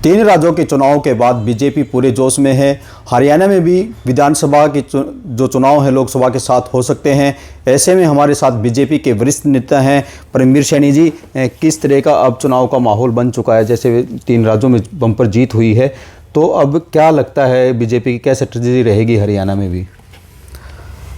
तीन राज्यों के चुनाव के बाद बीजेपी पूरे जोश में है। हरियाणा में भी विधानसभा के जो चुनाव है लोकसभा के साथ हो सकते हैं। ऐसे में हमारे साथ बीजेपी के वरिष्ठ नेता हैं परमवीर सैनी जी। किस तरह का अब चुनाव का माहौल बन चुका है? जैसे तीन राज्यों में बम्पर जीत हुई है, तो अब क्या लगता है बीजेपी की क्या स्ट्रेटजी रहेगी हरियाणा में भी?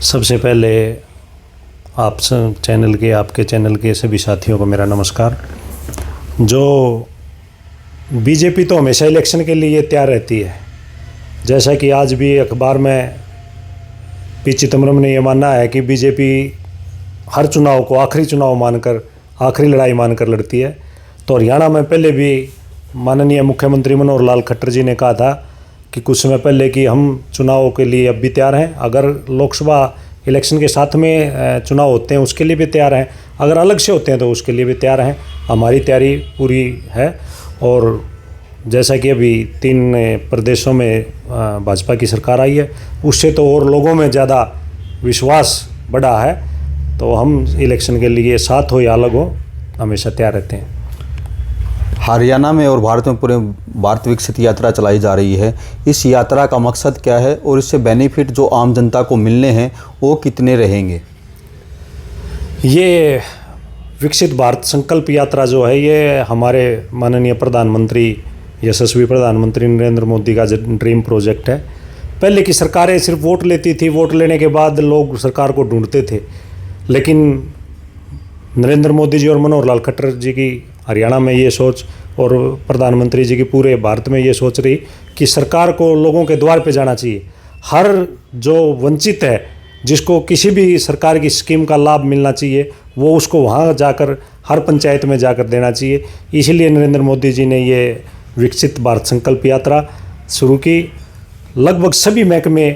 सबसे पहले आपके चैनल के सभी साथियों को मेरा नमस्कार। जो बीजेपी तो हमेशा इलेक्शन के लिए तैयार रहती है। जैसा कि आज भी अखबार में पी चिदम्बरम ने यह माना है कि बीजेपी हर चुनाव को आखिरी चुनाव मानकर, आखिरी लड़ाई मानकर लड़ती है। तो हरियाणा में पहले भी माननीय मुख्यमंत्री मनोहर लाल खट्टर जी ने कहा था कि कुछ समय पहले कि हम चुनाव के लिए अब भी तैयार हैं। अगर लोकसभा इलेक्शन के साथ में चुनाव होते हैं उसके लिए भी तैयार हैं, अगर अलग से होते हैं तो उसके लिए भी तैयार हैं। हमारी तैयारी पूरी है। और जैसा कि अभी 3 प्रदेशों में भाजपा की सरकार आई है, उससे तो और लोगों में ज़्यादा विश्वास बढ़ा है। तो हम इलेक्शन के लिए साथ हो या अलग हो हमेशा तैयार रहते हैं। हरियाणा में और भारत में पूरे भारत विकसित यात्रा चलाई जा रही है। इस यात्रा का मकसद क्या है और इससे बेनिफिट जो आम जनता को मिलने हैं वो कितने रहेंगे? ये विकसित भारत संकल्प यात्रा जो है ये हमारे माननीय प्रधानमंत्री, यशस्वी प्रधानमंत्री नरेंद्र मोदी का ड्रीम प्रोजेक्ट है। पहले की सरकारें सिर्फ वोट लेती थी, वोट लेने के बाद लोग सरकार को ढूंढते थे। लेकिन नरेंद्र मोदी जी और मनोहर लाल खट्टर जी की हरियाणा में ये सोच और प्रधानमंत्री जी की पूरे भारत में ये सोच रही कि सरकार को लोगों के द्वार पे जाना चाहिए। हर जो वंचित है, जिसको किसी भी सरकार की स्कीम का लाभ मिलना चाहिए, वो उसको वहाँ जाकर हर पंचायत में जाकर देना चाहिए। इसीलिए नरेंद्र मोदी जी ने ये विकसित भारत संकल्प यात्रा शुरू की। लगभग सभी महकमे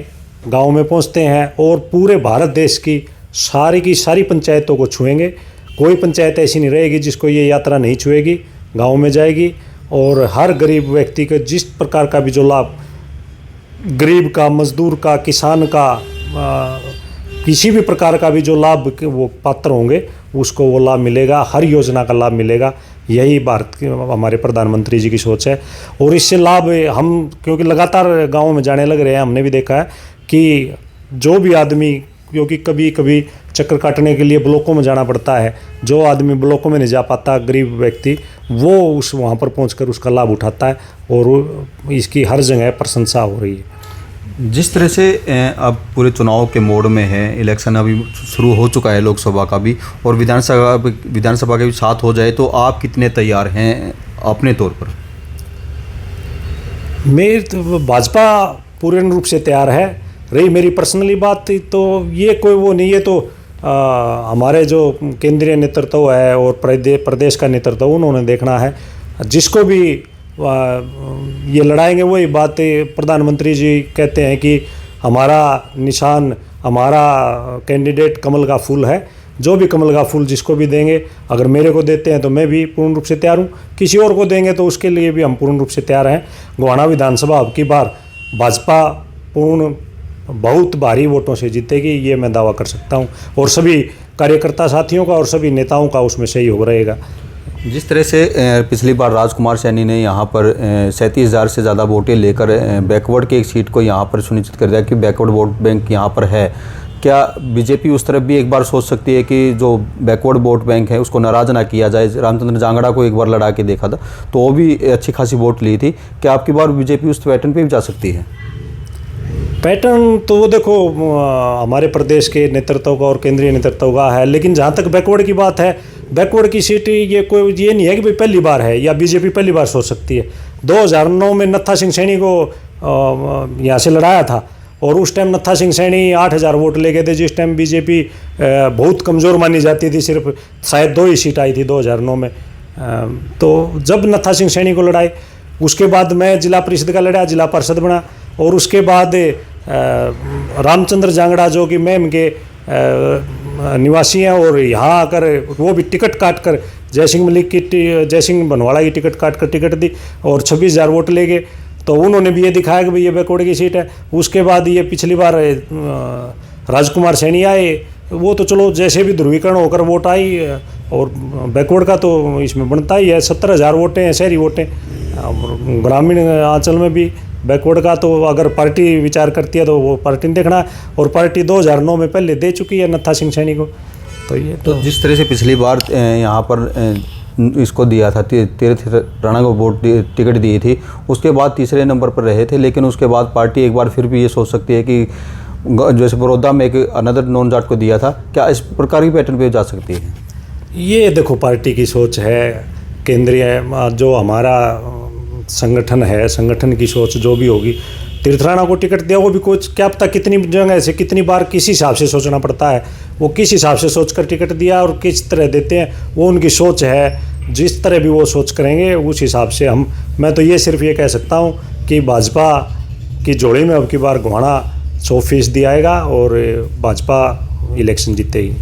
गाँव में पहुँचते हैं और पूरे भारत देश की सारी पंचायतों को छुएंगे। कोई पंचायत ऐसी नहीं रहेगी जिसको ये यात्रा नहीं छुएगी, गाँव में जाएगी। और हर गरीब व्यक्ति को जिस प्रकार का भी जो लाभ, गरीब का, मजदूर का, किसान का, किसी भी प्रकार का भी जो लाभ वो पात्र होंगे उसको वो लाभ मिलेगा, हर योजना का लाभ मिलेगा। यही भारत के हमारे प्रधानमंत्री जी की सोच है। और इससे लाभ हम क्योंकि लगातार गाँव में जाने लग रहे हैं, हमने भी देखा है कि जो भी आदमी, क्योंकि कभी कभी चक्कर काटने के लिए ब्लॉकों में जाना पड़ता है, जो आदमी ब्लॉकों में नहीं जा पाता, गरीब व्यक्ति, वो वहाँ पर पहुँचकर उसका लाभ उठाता है और इसकी हर जगह प्रशंसा हो रही है। जिस तरह से अब पूरे चुनाव के मोड में है, इलेक्शन अभी शुरू हो चुका है लोकसभा का भी और विधानसभा के भी साथ हो जाए, तो आप कितने तैयार हैं अपने तौर पर? मेरी तो भाजपा पूर्ण रूप से तैयार है। रही मेरी पर्सनली बात तो ये कोई वो नहीं है। तो हमारे जो केंद्रीय नेतृत्व है और प्रदेश का नेतृत्व, उन्होंने देखना है। जिसको भी ये लड़ाएंगे वही बात प्रधानमंत्री जी कहते हैं कि हमारा निशान, हमारा कैंडिडेट कमल का फूल है। जो भी कमल का फूल जिसको भी देंगे, अगर मेरे को देते हैं तो मैं भी पूर्ण रूप से तैयार हूँ, किसी और को देंगे तो उसके लिए भी हम पूर्ण रूप से तैयार हैं। गोहाना विधानसभा अब की बार भाजपा बहुत भारी वोटों से जीतेगी, ये मैं दावा कर सकता हूँ। और सभी कार्यकर्ता साथियों का और सभी नेताओं का उसमें सहयोग रहेगा। जिस तरह से पिछली बार राजकुमार सैनी ने यहाँ पर 37,000 से ज़्यादा वोटें लेकर बैकवर्ड की एक सीट को यहाँ पर सुनिश्चित कर दिया कि बैकवर्ड वोट बैंक यहाँ पर है, क्या बीजेपी उस तरफ भी एक बार सोच सकती है कि जो बैकवर्ड वोट बैंक है उसको नाराज़ ना किया जाए? रामचंद्र जांगड़ा को एक बार लड़ा के देखा था तो वो भी अच्छी खासी वोट ली थी। क्या आपकी बार बीजेपी उस पैटर्न पर भी जा सकती है? पैटर्न तो वो देखो हमारे प्रदेश के नेतृत्व का और केंद्रीय नेतृत्व का है। लेकिन जहाँ तक बैकवर्ड की बात है, बैकवर्ड की सीट ये नहीं है कि भाई पहली बार है या बीजेपी पहली बार सोच सकती है। 2009 में नत्था सिंह सैनी को यहाँ से लड़ाया था और उस टाइम नत्था सिंह सैनी 8,000 वोट ले गए थे, जिस टाइम बीजेपी बहुत कमज़ोर मानी जाती थी। सिर्फ शायद 2 ही सीट आई थी 2009 में। तो जब नत्था सिंह सैनी को लड़ाई, उसके बाद मैं जिला परिषद का लड़ा, जिला पार्षद बना। और उसके बाद रामचंद्र जांगड़ा जो कि मैम के निवासी हैं और यहाँ आकर वो भी टिकट काट कर जयसिंह बनवाड़ा की टिकट काट कर टिकट दी और 26,000 वोट ले गए। तो उन्होंने भी ये दिखाया कि भाई ये बैकवर्ड की सीट है। उसके बाद ये पिछली बार राजकुमार सैनी आए, वो तो चलो जैसे भी ध्रुवीकरण होकर वोट आई और बैकवर्ड का तो इसमें बनता ही है। 70,000 वोटें हैं, शहरी वोटें, ग्रामीण अंचल में भी बैकवर्ड का तो अगर पार्टी विचार करती है तो वो पार्टी ने देखना, और पार्टी 2009 में पहले दे चुकी है नत्था सिंह सैनी को। तो ये तो जिस तरह से पिछली बार यहाँ पर इसको दिया था, तीर्थ राणा को वोट टिकट दी थी, उसके बाद तीसरे नंबर पर रहे थे, लेकिन उसके बाद पार्टी एक बार फिर भी ये सोच सकती है कि जैसे बड़ौदा में एक अनदर नॉन जाट को दिया था, क्या इस प्रकार की पैटर्न पे जा सकती है? ये देखो पार्टी की सोच है, केंद्रीय जो हमारा संगठन है, संगठन की सोच जो भी होगी। तीर्थ राणा को टिकट दिया, वो भी कुछ क्या पता कितनी जगह से कितनी बार किस हिसाब से सोचना पड़ता है, वो किस हिसाब से सोच कर टिकट दिया और किस तरह देते हैं, वो उनकी सोच है। जिस तरह भी वो सोच करेंगे उस हिसाब से मैं तो ये सिर्फ ये कह सकता हूँ कि भाजपा की जोड़ी में अब की बार गोहाना 100% आएगा और भाजपा इलेक्शन जीतेगी।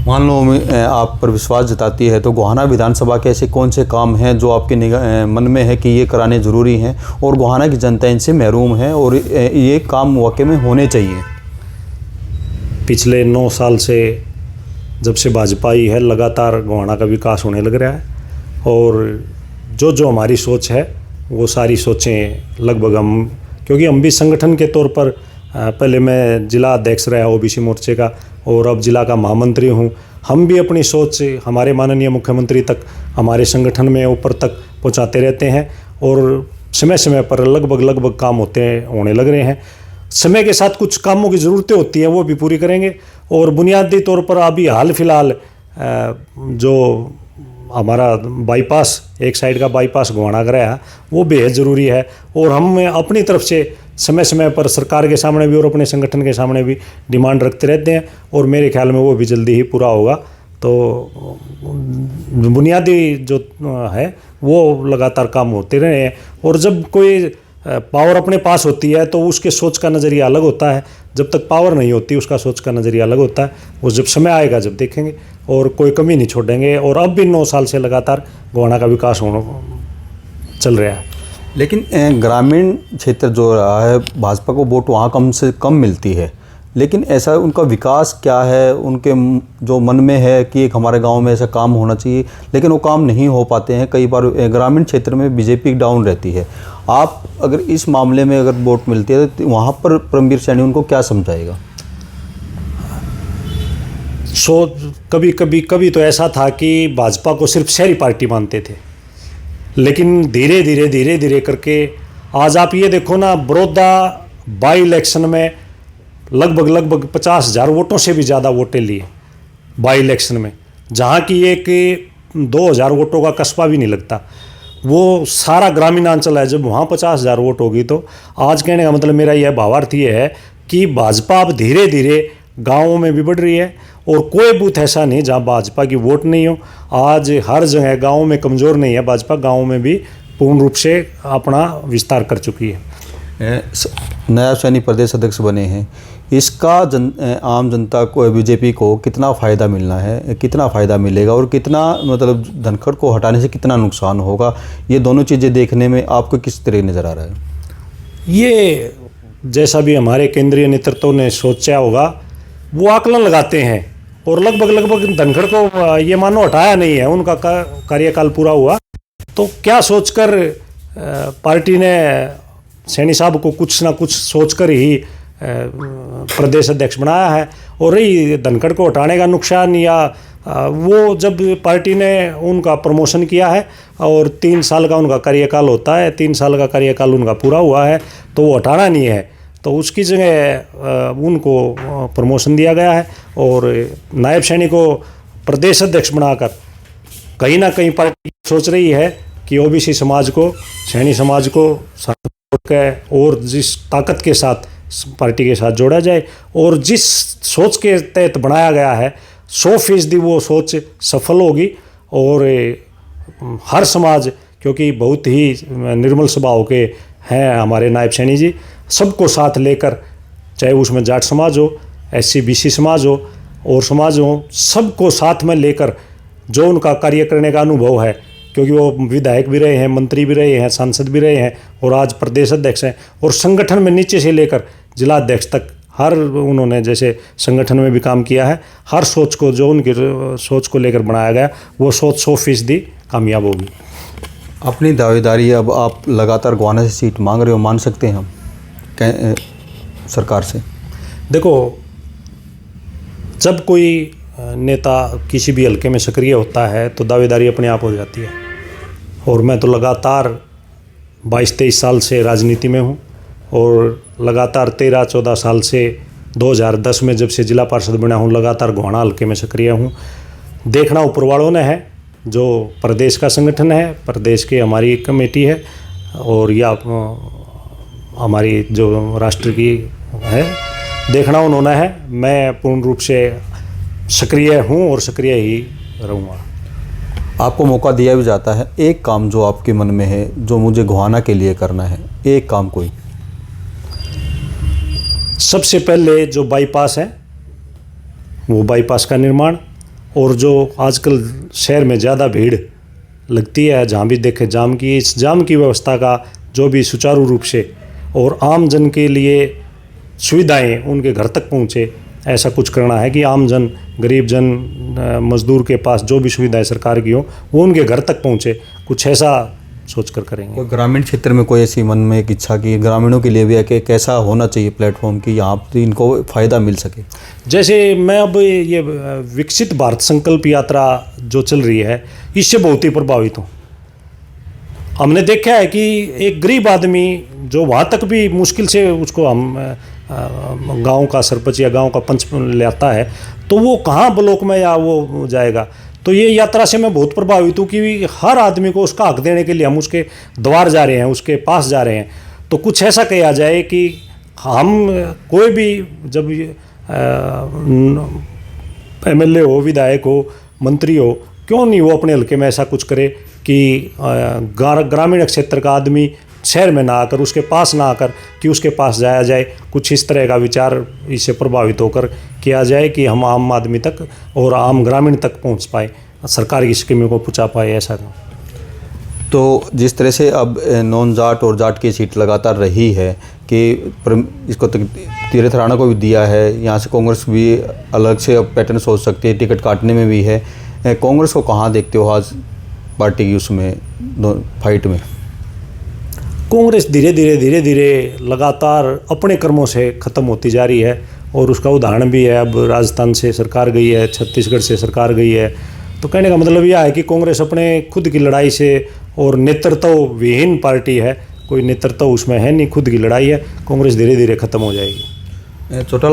मान लो आप पर विश्वास जताती है, तो गोहाना विधानसभा के ऐसे कौन से काम हैं जो आपके मन में है कि ये कराने ज़रूरी हैं और गोहाना की जनता इनसे महरूम है और ये काम वाकई में होने चाहिए? पिछले 9 साल से जब से भाजपा ही है, लगातार गोहाना का विकास होने लग रहा है, और जो हमारी सोच है वो सारी सोचें लगभग क्योंकि हम भी संगठन के तौर पर पहले मैं जिला अध्यक्ष रहा ओबीसी मोर्चे का और अब जिला का महामंत्री हूँ। हम भी अपनी सोच हमारे माननीय मुख्यमंत्री तक, हमारे संगठन में ऊपर तक पहुँचाते रहते हैं और समय समय पर लगभग काम होने लग रहे हैं। समय के साथ कुछ कामों की ज़रूरतें होती हैं, वो भी पूरी करेंगे। और बुनियादी तौर पर अभी हाल फिलहाल जो हमारा बाईपास, एक साइड का बाईपास गोहाना का रहा, वो बेहद ज़रूरी है। और हम अपनी तरफ से समय समय पर सरकार के सामने भी और अपने संगठन के सामने भी डिमांड रखते रहते हैं और मेरे ख्याल में वो भी जल्दी ही पूरा होगा। तो बुनियादी जो है वो लगातार काम होते रहे हैं। और जब कोई पावर अपने पास होती है तो उसके सोच का नज़रिया अलग होता है, जब तक पावर नहीं होती उसका सोच का नज़रिया अलग होता है। वो जब समय आएगा जब देखेंगे और कोई कमी नहीं छोड़ेंगे। और अब भी 9 साल से लगातार गोहाना का विकास चल रहा है। लेकिन ग्रामीण क्षेत्र जो रहा है, भाजपा को वोट वहाँ कम से कम मिलती है, लेकिन ऐसा उनका विकास क्या है, उनके जो मन में है कि एक हमारे गांव में ऐसा काम होना चाहिए, लेकिन वो काम नहीं हो पाते हैं। कई बार ग्रामीण क्षेत्र में बीजेपी डाउन रहती है। आप अगर इस मामले में अगर वोट मिलती है तो वहाँ पर परमवीर सैनी उनको क्या समझाएगा? कभी तो ऐसा था कि भाजपा को सिर्फ शहरी पार्टी मानते थे, लेकिन धीरे धीरे करके आज आप ये देखो ना, बड़ौदा बाई इलेक्शन में लगभग 50,000 वोटों से भी ज़्यादा वोटें लिए बाई इलेक्शन में, जहाँ की एक 2,000 वोटों का कस्बा भी नहीं लगता। वो सारा ग्रामीणांचल है। जब वहाँ 50,000 वोट होगी तो आज कहने का मतलब मेरा यह भावार्थ ये है कि भाजपा अब धीरे धीरे गाँवों में भी बढ़ रही है और कोई बूथ ऐसा नहीं जहाँ भाजपा की वोट नहीं हो। आज हर जगह गाँव में कमज़ोर नहीं है भाजपा, गाँव में भी पूर्ण रूप से अपना विस्तार कर चुकी है। नायब सैनी प्रदेश अध्यक्ष बने हैं, इसका आम जनता को, बीजेपी को कितना फ़ायदा मिलना है, कितना फ़ायदा मिलेगा और कितना मतलब धनखड़ को हटाने से कितना नुकसान होगा, ये दोनों चीज़ें देखने में आपको किस तरह नज़र आ रहा है? ये जैसा भी हमारे केंद्रीय नेतृत्व ने सोचा होगा वो आकलन लगाते हैं और लगभग धनखड़ को ये मानो हटाया नहीं है, उनका कार्यकाल पूरा हुआ तो क्या सोचकर पार्टी ने सैनी साहब को कुछ ना कुछ सोचकर ही प्रदेश अध्यक्ष बनाया है। और रही धनखड़ को हटाने का नुकसान, या वो जब पार्टी ने उनका प्रमोशन किया है और 3 साल का उनका कार्यकाल होता है, 3 साल का कार्यकाल उनका पूरा हुआ है तो वो हटाना नहीं है, तो उसकी जगह उनको प्रमोशन दिया गया है। और नायब सैनी को प्रदेश अध्यक्ष बनाकर कहीं ना कहीं पार्टी सोच रही है कि ओबीसी समाज को, सैनी समाज को और जिस ताकत के साथ पार्टी के साथ जोड़ा जाए और जिस सोच के तहत बनाया गया है 100% वो सोच सफल होगी। और हर समाज, क्योंकि बहुत ही निर्मल स्वभाव के हैं हमारे नायब सैनी जी, सबको साथ लेकर, चाहे उसमें जाट समाज हो, SC BC समाज हो और समाज हो, सबको साथ में लेकर जो उनका कार्य करने का अनुभव है, क्योंकि वो विधायक भी रहे हैं, मंत्री भी रहे हैं, सांसद भी रहे हैं और आज प्रदेश अध्यक्ष हैं। और संगठन में नीचे से लेकर जिला अध्यक्ष तक हर उन्होंने जैसे संगठन में भी काम किया है, हर सोच को जो उनकी सोच को लेकर बनाया गया वो सोच 100% कामयाब होगी। अपनी दावेदारी अब आप लगातार गोहाना से सीट मांग रहे हो, मान सकते हैं हम सरकार से? देखो, जब कोई नेता किसी भी हलके में सक्रिय होता है तो दावेदारी अपने आप हो जाती है। और मैं तो लगातार 22-23 साल से राजनीति में हूँ और लगातार 13-14 साल से 2010 में जब से जिला पार्षद बना हूँ लगातार गोहाना हलके में सक्रिय हूँ। देखना ऊपर वालों ने है, जो प्रदेश का संगठन है, प्रदेश की हमारी कमेटी है और या हमारी जो राष्ट्र की है, देखना उन्होंने है। मैं पूर्ण रूप से सक्रिय हूँ और सक्रिय ही रहूँगा। आपको मौका दिया भी जाता है, एक काम जो आपके मन में है जो मुझे गोहाना के लिए करना है, एक काम कोई? सबसे पहले जो बाईपास है वो बाईपास का निर्माण, और जो आजकल शहर में ज़्यादा भीड़ लगती है, जहाँ भी देखे जाम की, इस जाम की व्यवस्था का जो भी सुचारू रूप से और आम जन के लिए सुविधाएं उनके घर तक पहुँचे, ऐसा कुछ करना है कि आम जन, गरीब जन, मजदूर के पास जो भी सुविधाएं सरकार की हो वो उनके घर तक पहुँचे। कुछ ऐसा सोच कर करेंगे। कोई ग्रामीण क्षेत्र में कोई ऐसी मन में एक इच्छा की ग्रामीणों के लिए भी है कि कैसा होना चाहिए प्लेटफॉर्म कि यहाँ पर इनको फ़ायदा मिल सके? जैसे मैं अब ये विकसित भारत संकल्प यात्रा जो चल रही है इससे बहुत ही प्रभावित हूँ। हमने देखा है कि एक गरीब आदमी जो वहाँ तक भी मुश्किल से उसको हम गांव का सरपंच या गांव का पंच लाता है तो वो कहाँ ब्लॉक में या वो जाएगा। तो ये यात्रा से मैं बहुत प्रभावित हूँ कि हर आदमी को उसका हक देने के लिए हम उसके द्वार जा रहे हैं, उसके पास जा रहे हैं। तो कुछ ऐसा किया जाए कि हम कोई भी जब एमएलए हो, विधायक हो, मंत्री हो, क्यों नहीं वो अपने हल्के में ऐसा कुछ करे कि ग्रामीण क्षेत्र का आदमी शहर में ना आकर, उसके पास ना आकर कि उसके पास जाया जाए। कुछ इस तरह का विचार इससे प्रभावित होकर किया जाए कि हम आम आदमी तक और आम ग्रामीण तक पहुंच पाए, सरकार की स्कीमों को पहुंचा पाए, ऐसा। तो जिस तरह से अब नॉन जाट और जाट की सीट लगातार रही है कि इसको तीरथ राणा को भी दिया है, यहाँ से कांग्रेस भी अलग से अब पैटर्न सोच सकती है, टिकट काटने में भी है। कांग्रेस को कहाँ देखते हो आज पार्टी की उसमें फाइट में? कांग्रेस धीरे धीरे लगातार अपने कर्मों से ख़त्म होती जा रही है और उसका उदाहरण भी है। अब राजस्थान से सरकार गई है, छत्तीसगढ़ से सरकार गई है। तो कहने का मतलब यह है कि कांग्रेस अपने खुद की लड़ाई से, और नेतृत्व विहीन पार्टी है, कोई नेतृत्व उसमें है नहीं, खुद की लड़ाई है। कांग्रेस धीरे धीरे ख़त्म हो जाएगी। चौटाला